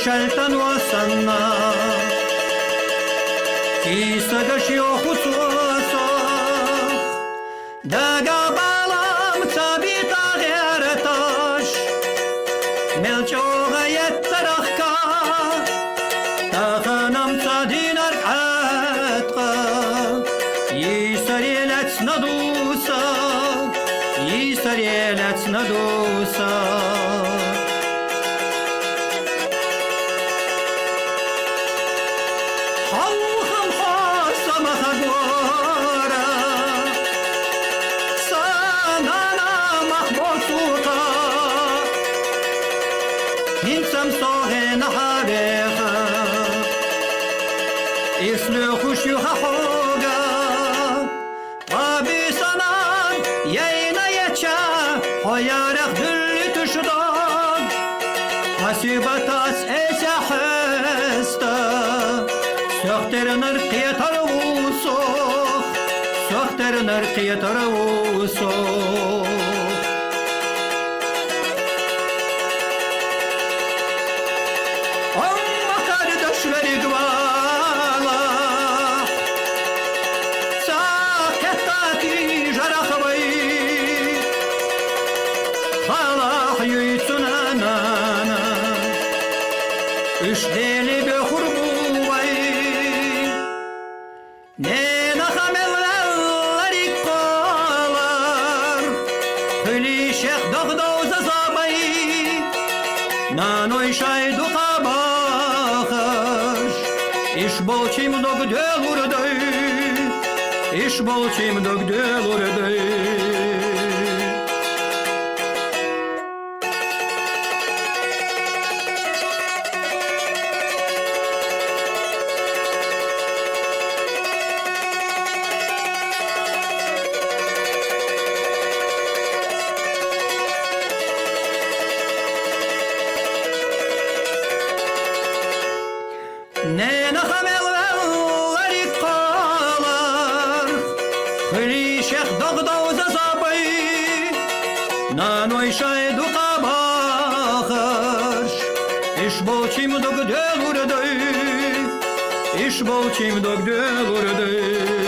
şelten vasanna Kisagaş yok ususa Daga balam tabi tağer taş Melçoğa yetterakka Tağanam tadinar atqa Yisarilet nadusa Yisarilet nadusa Halkım hasamaha gora Sanana mahbosuta Hinsam soğen hareha İslu huşuha hoga Abi sanan yayına yeça Hoyarak düllü tuşudan Hasibatas ese hesta Sökterinir kıyatar vusuk Sökterinir kıyatar vusuk Amma kardeşleri gvala Sakettaki jarakvay Allah yüytsunanana Üç deli bir hurbu vay Ne nahameller ikkalar Hüli şeyh dağdağıza zabay Nanoy şaydu kabakar İş bolçim dogdel urday İş bolçim dogdel urday Ne nahameller ikkalar Hüli şeyh dağdağıza zabay Nanoy şaydu kabakar İş bolçim dogdel urday İş bolçim dogdel urday